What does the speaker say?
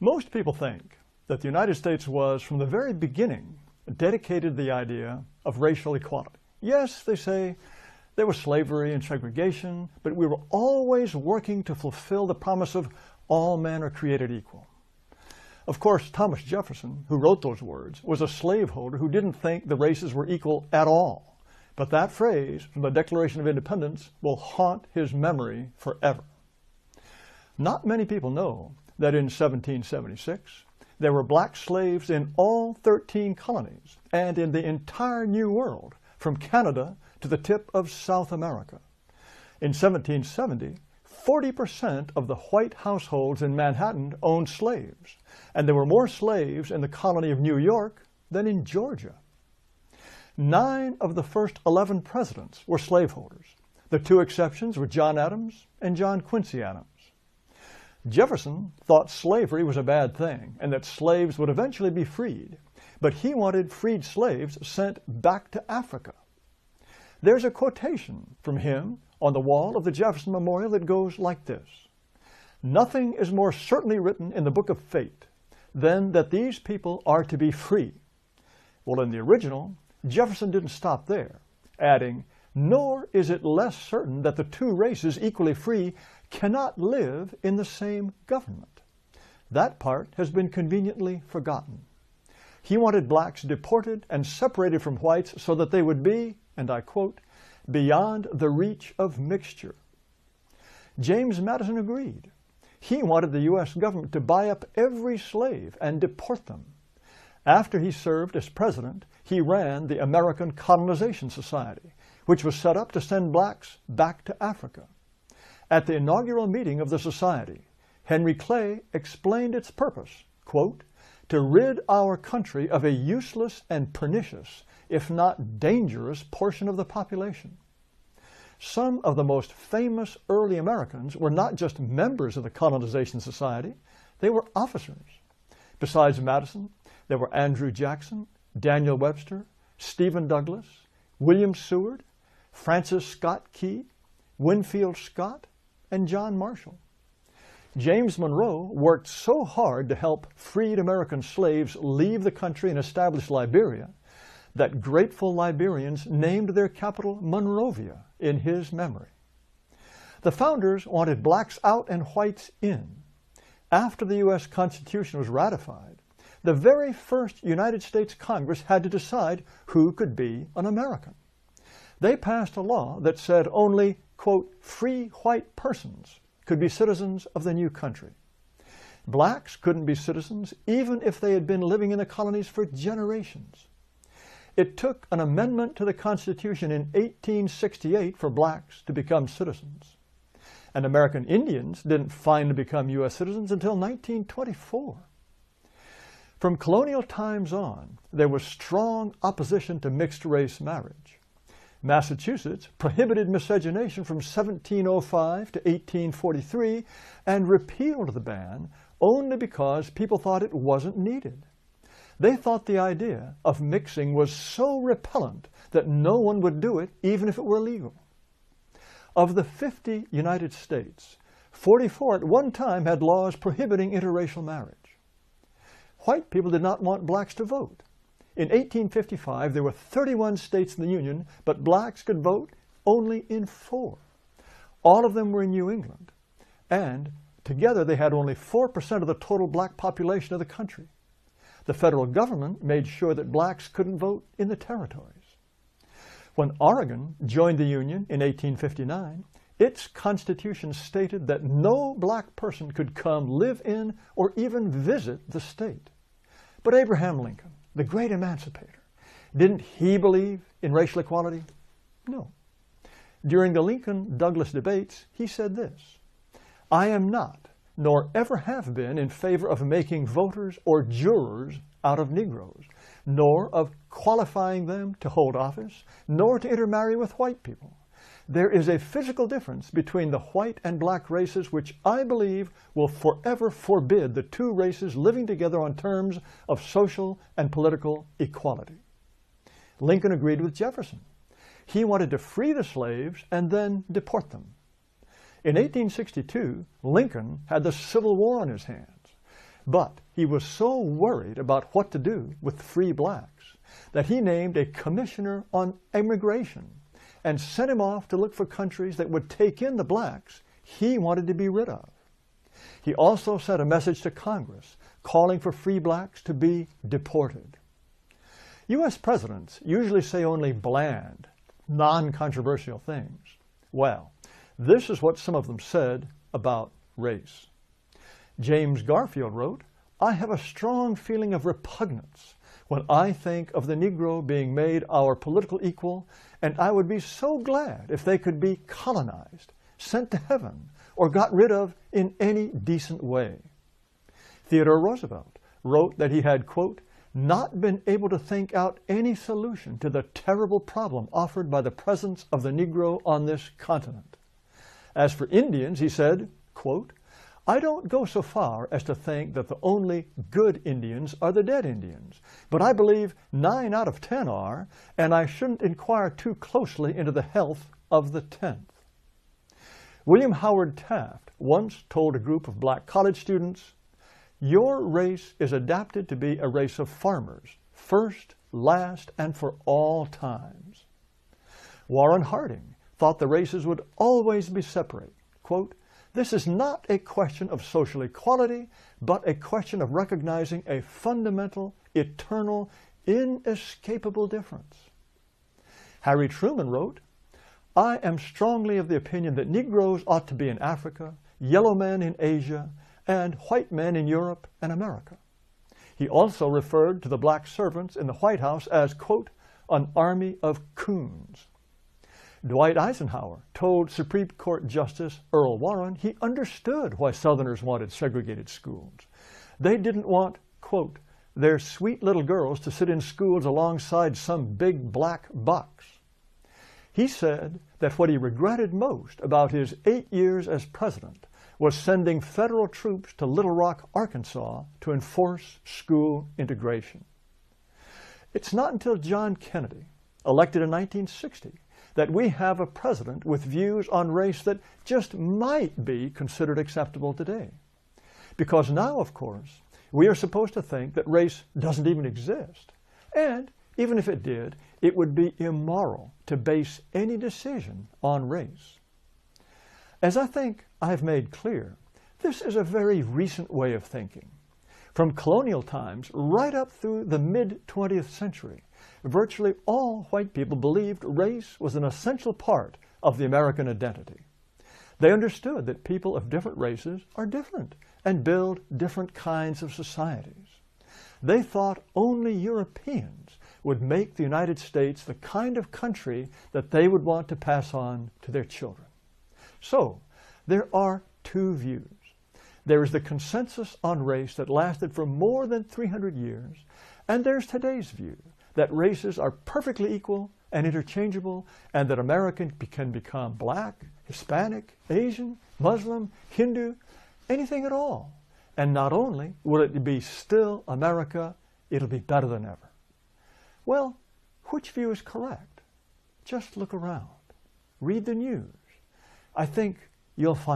Most people think that the United States was, from the very beginning, dedicated to the idea of racial equality. Yes, they say, there was slavery and segregation, but we were always working to fulfill the promise of all men are created equal. Of course, Thomas Jefferson, who wrote those words, was a slaveholder who didn't think the races were equal at all. But that phrase from the Declaration of Independence will haunt his memory forever. Not many people know that in 1776, there were black slaves in all 13 colonies and in the entire New World, from Canada to the tip of South America. In 1770, 40% of the white households in Manhattan owned slaves, and there were more slaves in the colony of New York than in Georgia. 9 of the first 11 presidents were slaveholders. The 2 exceptions were John Adams and John Quincy Adams. Jefferson thought slavery was a bad thing and that slaves would eventually be freed, but he wanted freed slaves sent back to Africa. There's a quotation from him on the wall of the Jefferson Memorial that goes like this: "Nothing is more certainly written in the book of fate than that these people are to be free." Well, in the original, Jefferson didn't stop there, adding, "Nor is it less certain that the 2 races equally free cannot live in the same government." That part has been conveniently forgotten. He wanted blacks deported and separated from whites so that they would be, and I quote, "beyond the reach of mixture." James Madison agreed. He wanted the U.S. government to buy up every slave and deport them. After he served as president, he ran the American Colonization Society, which was set up to send blacks back to Africa. At the inaugural meeting of the society, Henry Clay explained its purpose, quote, "to rid our country of a useless and pernicious, if not dangerous, portion of the population." Some of the most famous early Americans were not just members of the Colonization Society, they were officers. Besides Madison, there were Andrew Jackson, Daniel Webster, Stephen Douglas, William Seward, Francis Scott Key, Winfield Scott, and John Marshall. James Monroe worked so hard to help freed American slaves leave the country and establish Liberia that grateful Liberians named their capital Monrovia in his memory. The founders wanted blacks out and whites in. After the U.S. Constitution was ratified, the very first United States Congress had to decide who could be an American. They passed a law that said only, quote, "free white persons" could be citizens of the new country. Blacks couldn't be citizens even if they had been living in the colonies for generations. It took an amendment to the Constitution in 1868 for blacks to become citizens. And American Indians didn't finally become U.S. citizens until 1924. From colonial times on, there was strong opposition to mixed-race marriage. Massachusetts prohibited miscegenation from 1705 to 1843 and repealed the ban only because people thought it wasn't needed. They thought the idea of mixing was so repellent that no one would do it even if it were legal. Of the 50 United States, 44 at one time had laws prohibiting interracial marriage. White people did not want blacks to vote. In 1855, there were 31 states in the Union, but blacks could vote only in 4. All of them were in New England, and together they had only 4% of the total black population of the country. The federal government made sure that blacks couldn't vote in the territories. When Oregon joined the Union in 1859, its constitution stated that no black person could come live in or even visit the state. But Abraham Lincoln, the great emancipator, didn't he believe in racial equality? No. During the Lincoln-Douglas debates, he said this: "I am not, nor ever have been, in favor of making voters or jurors out of Negroes, nor of qualifying them to hold office, nor to intermarry with white people. There is a physical difference between the white and black races which I believe will forever forbid the 2 races living together on terms of social and political equality." Lincoln agreed with Jefferson. He wanted to free the slaves and then deport them. In 1862, Lincoln had the Civil War on his hands. But he was so worried about what to do with free blacks that he named a commissioner on immigration and sent him off to look for countries that would take in the blacks he wanted to be rid of. He also sent a message to Congress calling for free blacks to be deported. U.S. presidents usually say only bland, non-controversial things. Well, this is what some of them said about race. James Garfield wrote, "I have a strong feeling of repugnance when I think of the Negro being made our political equal, and I would be so glad if they could be colonized, sent to heaven, or got rid of in any decent way." Theodore Roosevelt wrote that he had, quote, "not been able to think out any solution to the terrible problem offered by the presence of the Negro on this continent." As for Indians, he said, quote, "I don't go so far as to think that the only good Indians are the dead Indians, but I believe 9 out of 10 are, and I shouldn't inquire too closely into the health of the 10th. William Howard Taft once told a group of black college students, "Your race is adapted to be a race of farmers, first, last, and for all times." Warren Harding thought the races would always be separate. Quote, "This is not a question of social equality, but a question of recognizing a fundamental, eternal, inescapable difference." Harry Truman wrote, "I am strongly of the opinion that Negroes ought to be in Africa, yellow men in Asia, and white men in Europe and America." He also referred to the black servants in the White House as, quote, "an army of coons." Dwight Eisenhower told Supreme Court Justice Earl Warren he understood why Southerners wanted segregated schools. They didn't want, quote, "their sweet little girls to sit in schools alongside some big black bucks." He said that what he regretted most about his 8 years as president was sending federal troops to Little Rock, Arkansas to enforce school integration. It's not until John Kennedy, elected in 1960, that we have a president with views on race that just might be considered acceptable today. Because now, of course, we are supposed to think that race doesn't even exist. And even if it did, it would be immoral to base any decision on race. As I think I've made clear, this is a very recent way of thinking. From colonial times right up through the mid-20th century, virtually all white people believed race was an essential part of the American identity. They understood that people of different races are different and build different kinds of societies. They thought only Europeans would make the United States the kind of country that they would want to pass on to their children. So, there are two views. There is the consensus on race that lasted for more than 300 years, and there's today's view that races are perfectly equal and interchangeable, and that American can become black, Hispanic, Asian, Muslim, Hindu, anything at all. And not only will it be still America, it'll be better than ever. Well, which view is correct? Just look around. Read the news. I think you'll find